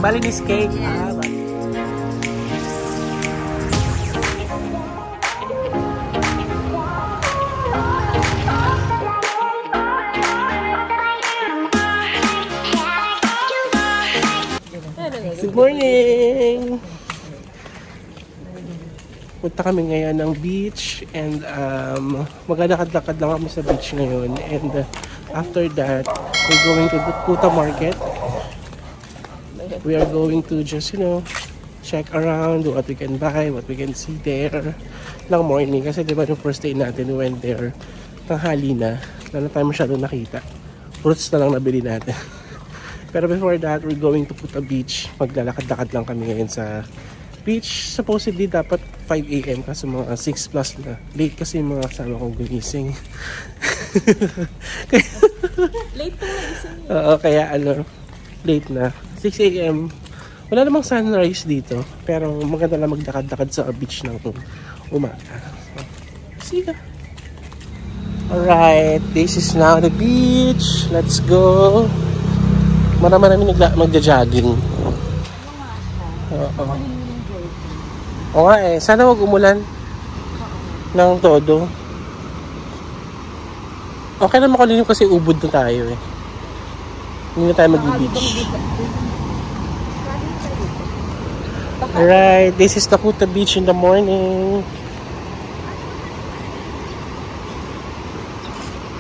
Balinese cake. Ah, good morning! Punta kami ngayon ng beach and maglalakad-lakad lang kami sa beach ngayon, and after that we're going to the Kuta Market. We are going to just, you know, check around what we can buy, what we can see there lang morning, kasi diba yung first day natin we went there tanghali na, wala na tayo masyadong nakita, fruits na lang nabili natin. Pero before that, we're going to Kuta Beach. Maglalakad-lakad lang kami ngayon sa beach. Supposedly dapat 5 AM kasi mga 6 plus na. Late kasi yung mga kasama kong gumising. Late po na isang yun. Oo, kaya ano, late na. 6 AM. Wala namang sunrise dito. Pero maganda lang maglakad-lakad sa beach ng umaga. See ya! Alright, this is now the beach. Let's go! Marami magja-jogging. Oo. Oo nga eh. Sana wag umulan ng todo. Okay na makulinim kasi ubod na tayo eh. Hindi na tayo mag-beach. Alright, this is the Kuta Beach in the morning.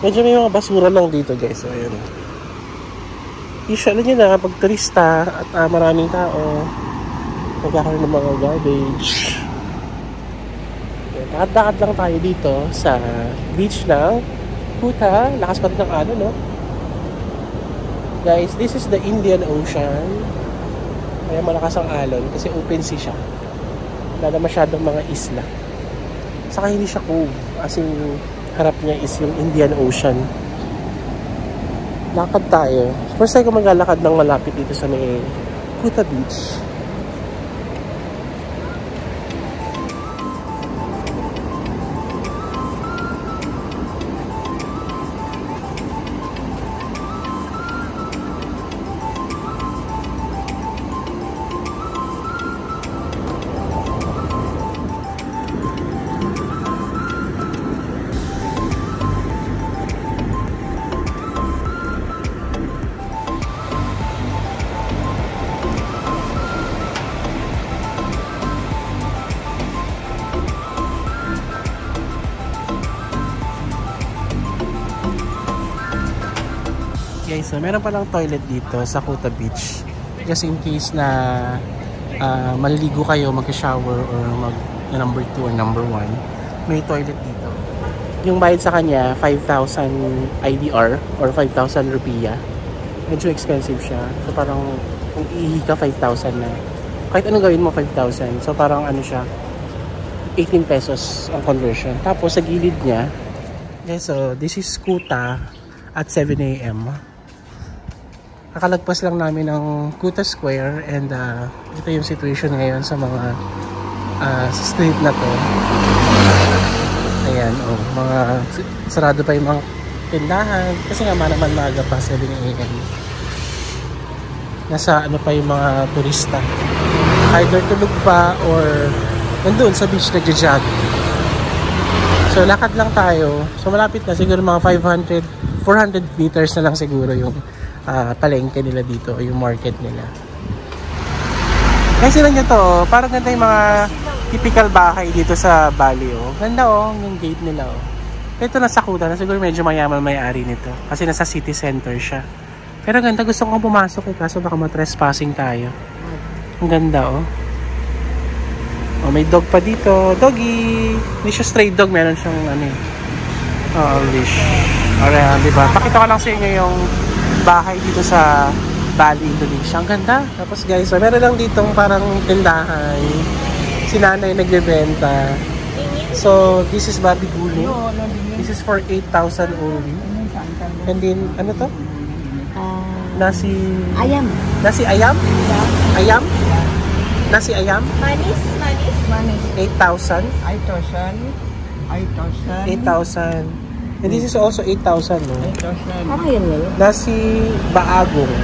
Medyo may mga basura lang dito guys. So, ayun. Usually nyo na pag turista at maraming tao, magkakaroon ng mga garbage. Lakad-lakad lang tayo dito sa beach ng Kuta. Lakas pa rin ng ano, no? Guys, this is the Indian Ocean. Kaya malakas ang alon kasi open sea siya. Wala na masyadong mga isla. Saka hindi siya cove. As in, harap niya is yung Indian Ocean. Lakad tayo. First time ko maglalakad ng malapit dito sa may Kuta Beach. Guys, so meron palang toilet dito sa Kuta Beach. Just in case na maliligo kayo, mag-shower or mag number 2 or number 1, may toilet dito. Yung bayad sa kanya, 5,000 IDR or 5,000 rupiah. Medyo expensive siya. So parang kung iihi ka 5,000 na. Kahit anong gawin mo 5,000. So parang ano siya, 18 pesos ang conversion. Tapos sa gilid niya, guys, so this is Kuta at 7 AM. Kakalagpas lang namin ng Kuta Square, and ito yung situation ngayon sa mga street na to. Ayan, oh, mga sarado pa yung mga tindahan kasi nga naman maaga pa 7 AM. Nasa ano pa yung mga turista, either tulog pa or nandun sa beach nagja-jog. So lakad lang tayo. So malapit na siguro mga 400 meters na lang siguro yung palengke nila dito, yung market nila. Kasi lang nyo to, parang ganda yung mga typical bahay dito sa Bali. Oh. Ganda oh, yung gate nila. Oh. Ito nasa Kuta na siguro medyo mayaman may-ari nito kasi nasa city center siya. Pero ganda, gusto kong pumasok eh, kaso baka matrespassing tayo. Ang ganda oh. Oh, may dog pa dito. Doggy! Hindi siya stray dog, meron siyang ano eh. Oh, leash. Alright, diba? Pakita ko lang sa inyo yung bahay dito sa Bali, Indonesia. Ang ganda. Tapos guys, so meron lang ditong parang tindahan. Si nanay nagbebenta. So, this is babi guling. This is for 8,000 only. And then, ano to? Nasi... Ayam. Nasi ayam? Ayam? Nasi ayam? Manis. 8,000? 8,000. And this is also 8,000, no? 8,000. Ano yun yun? Nasi baagong.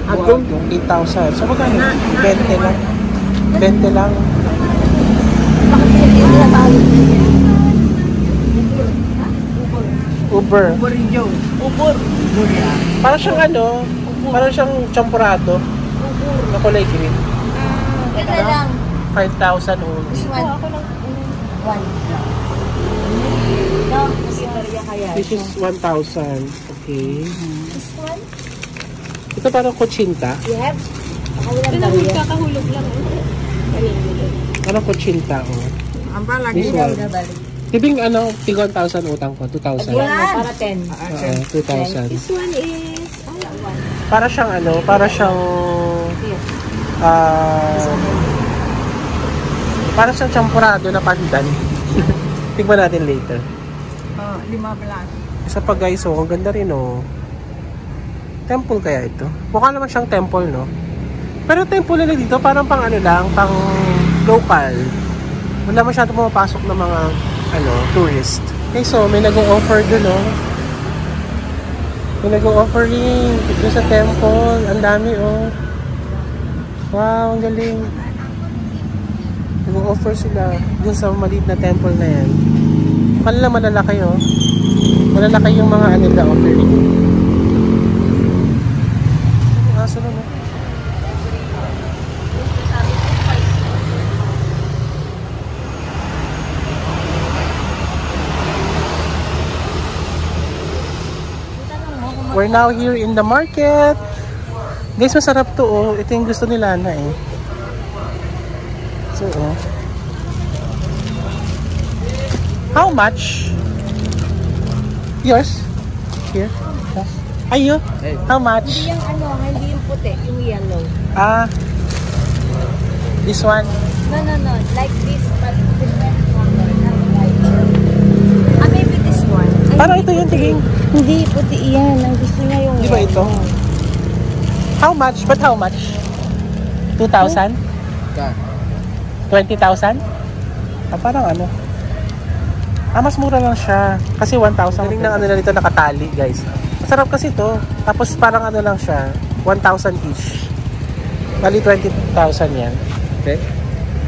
Agong 8,000. So magkano? 20 lang. 20 lang. Uber. Ubor. Parang siyang ano, parang siyang champurado. Na kulay green. Ito lang. 5,000 only. This one. One. No, Secretaria kaya. This is 1,000. Okay. This one? Ito parang kutsinta. You have? Ito lang, kakahulog lang. Parang kutsinta, oh. Ang balag. This one. Tibing ano, 1,000 utang ko, 2,000. Para 10. 2,000. This one is... Para siyang ano, para siyang para siyang champurado na pandan. Tingnan natin later. 5 plus. Isa pa guys, oh, ang ganda rin oh. Temple kaya ito? Mukha naman siyang temple, no? Pero temple nila dito, parang pang ano lang, pang local. Wala masyado pumapasok ng mga ano, tourist. Okay, so may nag-o-offer dun, oh. May nag-o-offer rin dito sa temple. Ang dami, oh. Wow, ang galing. Nag-o-offer sila dun sa maliit na temple na yan. Malalaki, oh. Malalaki yung mga ano na offering. Aso na, no? We're now here in the market. Guys, masarap to, oh. Ito yung gusto nila na, eh. So, oh. How much? Yours? Here? Ayo? How much? Hindi yung ano, hindi yung puti, yung yellow. Ah. This one? No. Like this, but different color. Not white. Maybe this one. Ay, Parang ito yung tingin. Hindi, puti yan. Ang gusto niya yung Di ba ito? How much? But how much? 2,000? 20,000? Ah, parang ano? Ah, mas mura lang siya. Kasi 1,000. Galing ng ano na dito nakatali, guys. Masarap kasi ito. Tapos parang ano lang siya. 1,000 each. Bali 20,000 yan. Okay.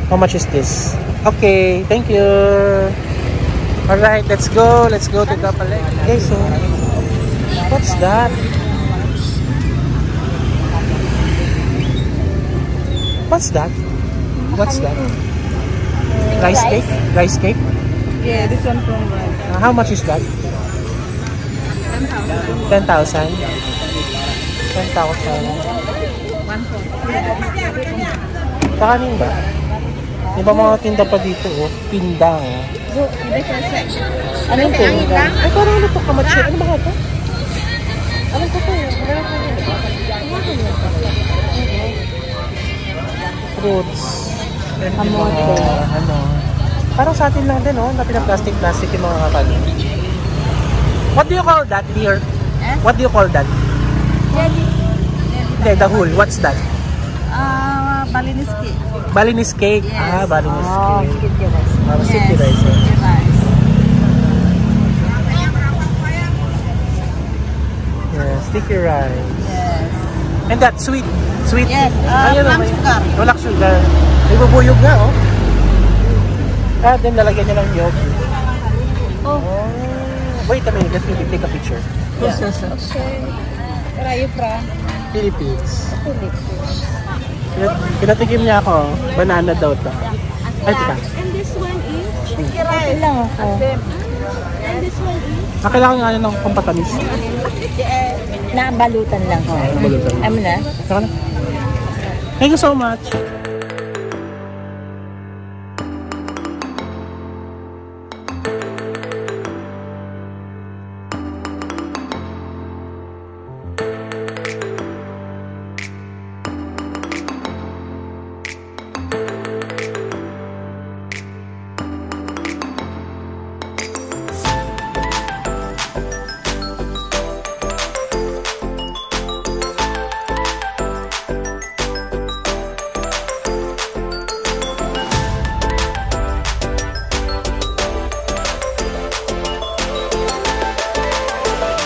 How much is this? Okay, thank you. Alright, let's go. Let's go to Kapalek. Okay, so what's that? What's that? What's that? Rice cake? Rice cake? Yeah, this one from rice. How much is that? 10,000. 10,000. 1,400. Kakanin ba? Di ba mga tinda pa dito, oh? Pindang. Anong pindang? Ay, parang ano to? Kamatsi. Ano ba ito? Ano to to? Fruits. Kamote. Ano? Parang sa atin lang din, oh. Na pinaplastic-plastic yung mga kakanin. What do you call that here? What do you call that? Jelly. Hindi, the whole. What's that? Balinese cake. Balinese cake. Yes. Ah, Balinese Oh, cake. sticky rice. Parang sticky rice, eh. Rice. Yeah, sticky rice. Yes. And that sweet. Sweet. Yes, Ayun, walang may- sugar. Walang sugar. May bubuyog nga, oh. Ah, then lalagyan niya ng yogurt. Oh. Wait a minute, let me take a picture. Yes. Where are you from? Philippines. Pinatikim niya ako. Banana daw to. Ay, tika. And this one is? Sticky rice. lang ako. And this one is? Kailangan nga ng pampatamis. Nabalutan lang ko. nabalutan. Ano na? Saka na. Thank you so much.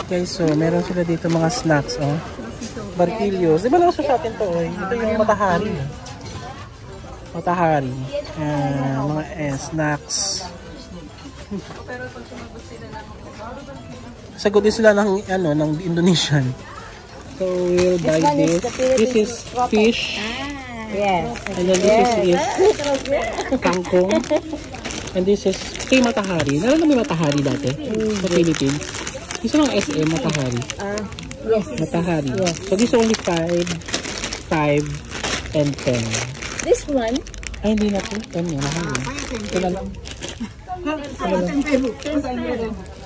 Guys, so meron sila dito mga snacks, oh. Barquillos. Di ba nauso sa atin to? Ito yung matahari. Matahari. Mga snacks. Sagot din sila ng, ng Indonesian. So, we'll buy this. This is fish. Yes. And then this is kangkong. And this is kay matahari. Naroon na may matahari dati sa Philippines. Gusto ng SM matahari. Yes. Matahari. Yes. So this is only 5, and 10. This one? Ay, hindi na po. 10 yun. Mahal yun. Ito na lang.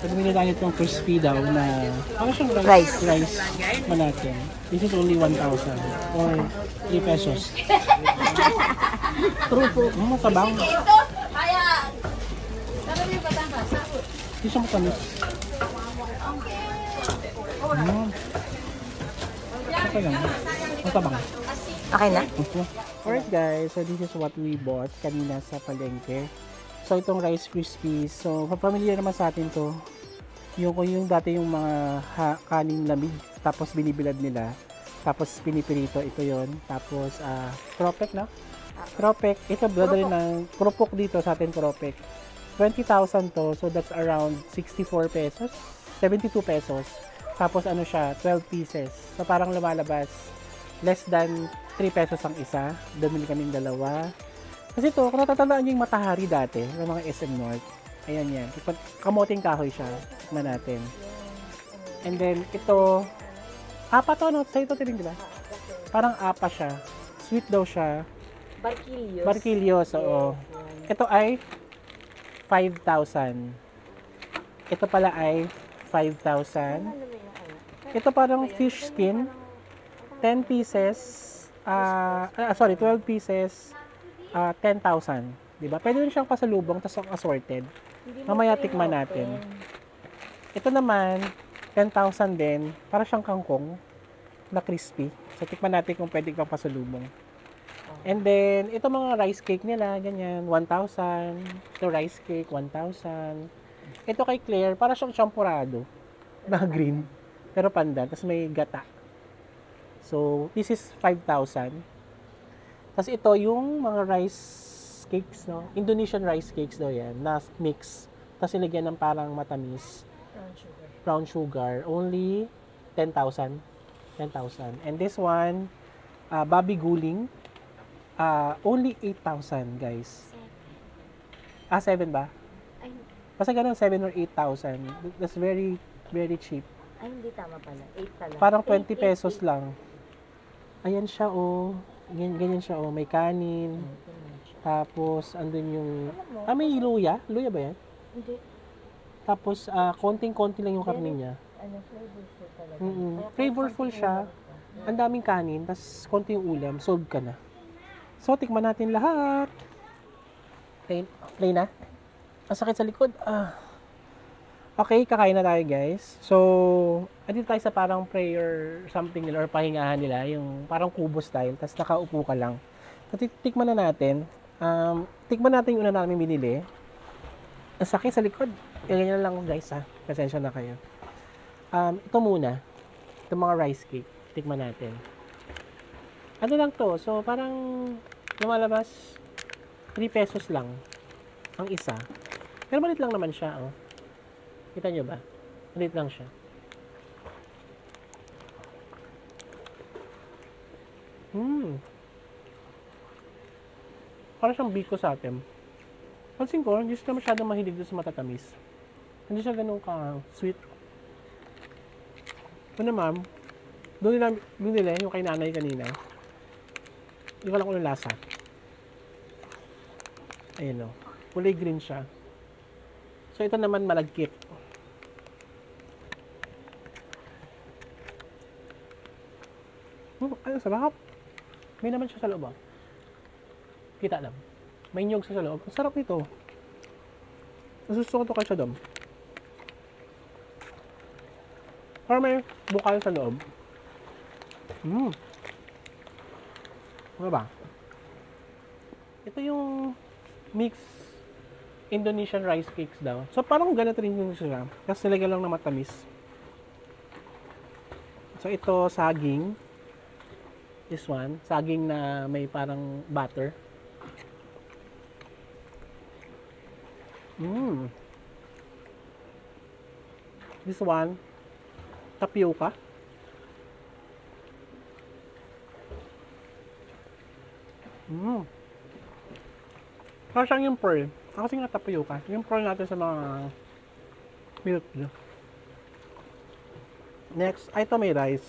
Pagmili tayo itong crispy daw na parang siyang rice natin. This is only 1,000 or 3 pesos. True. Matabang. Hindi siya matamis. Okay lang. Matabang. Okay na? Alright guys, so this is what we bought kanina sa palengke. So itong Rice Krispies, so familiar naman sa atin to. Yung dati yung mga kaning lamig, tapos binibilad nila. Tapos pinipirito, ito yon. Tapos Cropek na? Cropek, ito brother ng Krupok dito sa atin Cropek. 20,000 to, so that's around 64 pesos, 72 pesos. Tapos ano siya, 12 pieces. So parang lumalabas less than 3 pesos ang isa. Bumili kaming dalawa. Kasi ito, kung natatandaan nyo yung matahari dati ng mga SM North, ayan yan. Kamoting kahoy siya. Tikman natin. And then, ito, apa to, no? Sa ito tinig, diba? Parang apa siya. Sweet daw siya. Barquillos. Barquillos, oo. Ito ay 5,000. Ito pala ay 5,000. Ito parang fish skin. 10 pieces. 12 pieces. 10,000. Diba? Pwede rin siyang pasalubong, tapos assorted. Mamaya tikman natin. Ito naman, 10,000 din. Para siyang kangkong na crispy. So, tikman natin kung pwede pang pasalubong. And then, ito mga rice cake nila, ganyan, 1,000. Ito rice cake, 1,000. Ito kay Claire, para siyang champurado na green. Pero pandan, tapos may gata. So, this is 5,000. Tapos ito yung mga rice cakes, no? Indonesian rice cakes daw yan, na mix. Tapos ilagyan ng parang matamis. Brown sugar. Only 10,000. 10,000. And this one, Babi Guling. Only 8,000, guys. 7 ba? Basta ganun, 7 or 8,000. That's very, very cheap. Ay, hindi tama pala. 8 pala. Parang 20 pesos lang. Ayan siya, oh. Ganyan siya, oh. May kanin. Tapos, andun yung... may luya. Luya ba yan? Hindi. Tapos, konting-konti lang yung karne niya. Flavorful talaga. Flavorful siya. Ang daming kanin. Tapos, konti yung ulam. Solve ka na. So, tikman natin lahat. Play na. Ang sakit sa likod. Okay, kakain na tayo, guys. So, andito tayo sa parang prayer something nila or pahingahan nila. Yung parang kubo style. Tapos, nakaupo ka lang. So, tikman na natin. Tikman natin yung una namin binili. Ang sakit sa likod. Ganyan lang, guys, ha. Pasensya na kayo. Ito muna. Ito mga rice cake. Tikman natin. Ano lang to? So, parang lumalabas 3 pesos lang ang isa. Pero malit lang naman siya, oh. Kita nyo ba? Malit lang siya. Parang siyang biko sa atin. Pansin ko, hindi siya masyadong mahilig doon sa matatamis. Hindi siya ganun ka-sweet. Ito naman, doon nila yung kay nanay kanina. Hindi ko lang kung lasa. Ayan, o. Kulay green siya. So, ito naman malagkit. Ay, sarap. May naman siya sa loob, ah. Kita lang. May nyog sa loob. Ang sarap nito. Nasusuko ito kay Shadom. Para may bukal sa loob. Ano ba? Ito yung mix Indonesian rice cakes daw. So, parang ganito rin yung siya. Kasi nilagyan lang na matamis. So, ito, saging. This one, saging na may parang butter. This one, tapioca. Parang siyang yung pearl. Kasi nga tapioca. Yung pearl natin sa mga milk. Next, ito may rice.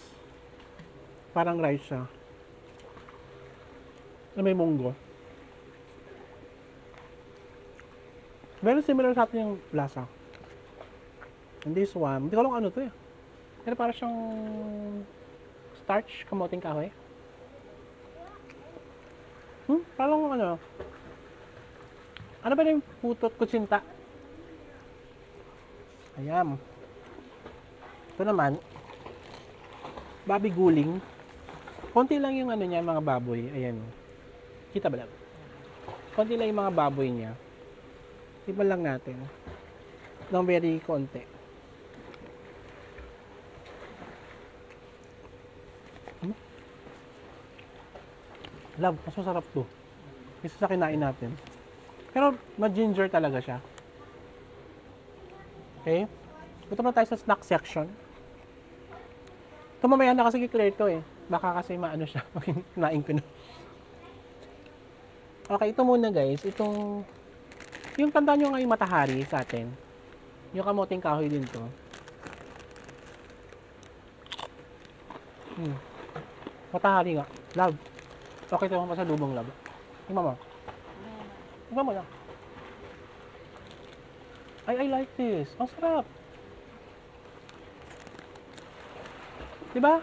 Parang rice siya. Na may munggo. Very similar sa atin yung lasa. And this one, hindi ko alam ano to eh. Pero parang siyang starch, kamoting kahoy. Parang ano. Ano ba yung putot kutsinta? Ayan. Ito naman, babi guling. Konti lang yung ano niya, mga baboy. Ayan. Kita ba lang? Konti lang yung mga baboy niya. Iba lang natin. Ng very konti. Love, mas masarap to. Isa sa kinain natin. Pero ma-ginger talaga siya. Okay? Ito na tayo sa snack section. Ito mamaya na kasi kiklear to eh. Baka kasi maano siya. Kinain ko na. Okay, ito muna guys. Itong yung tandaan nyo nga yung matahari sa atin. Yung kamoting kahoy din to. Matahari nga. Love. Okay ito masalubong love. Tingnan mo. Tingnan mo lang. I like this. Ang sarap. Diba?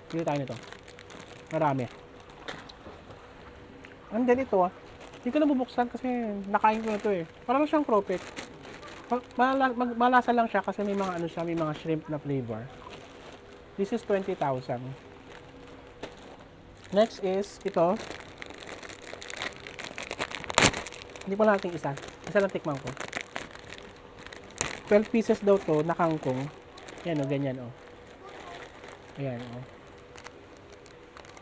Pili tayo nito. Marami. And then ito hindi ko na bubuksan kasi nakain ko na ito eh. Parang siyang cropek. Malasa lang siya kasi may mga ano siya, may mga shrimp na flavor. This is 20,000. Next is ito. Hindi ko natin isa. Isa lang tikman ko. 12 pieces daw to na kangkong. Yan o, ganyan o. Ayan o.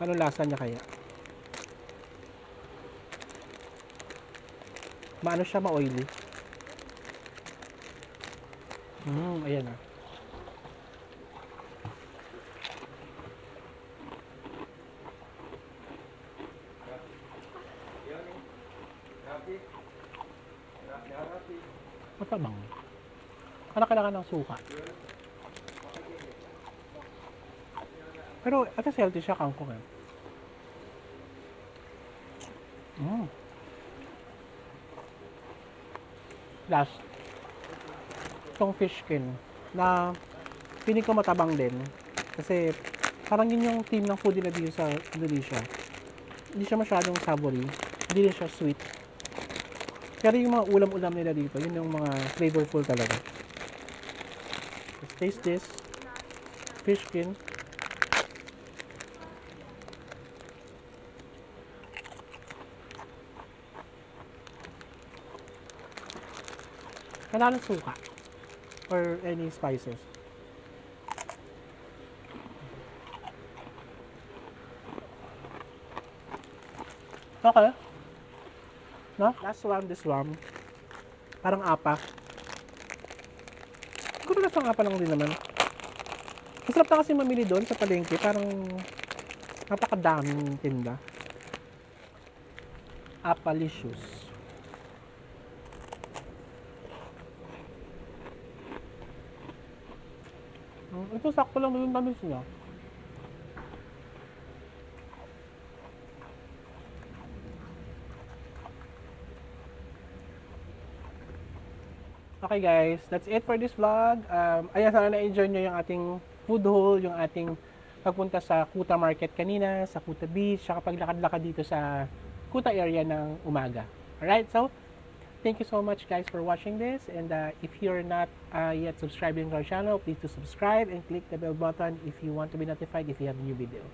Ano lasa niya kaya? Maano siya, ma-oily. Ayan o. Matabang. Kailangan ng suka. Pero, at least healthy siya, kangkong eh. Last, itong fish skin na piling ko matabang din. Kasi, parang yun yung team ng foodie na dito sa Indonesia. Hindi siya masyadong savory. Hindi rin siya sweet. Pero yung mga ulam-ulam nila dito, yun yung mga flavorful talaga. Let's taste this. Fish skin. Kailangan ng suka. Or any spices. Okay. No? Last one, this one. Parang apa. Siguro nasa apa lang din naman. Masarap na kasi mamili doon sa palengke. Parang napakadaming tinda. Apalicious. Ito sakto lang yung tamis niya. Okay guys, that's it for this vlog. Ayan, sana na-enjoy nyo yung ating food haul, yung ating pagpunta sa Kuta Market kanina, sa Kuta Beach, saka paglakad-lakad dito sa Kuta area ng umaga. Alright, so thank you so much guys for watching this, and if you're not yet subscribing to our channel, please do subscribe and click the bell button if you want to be notified if you have a new video.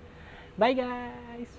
Bye guys!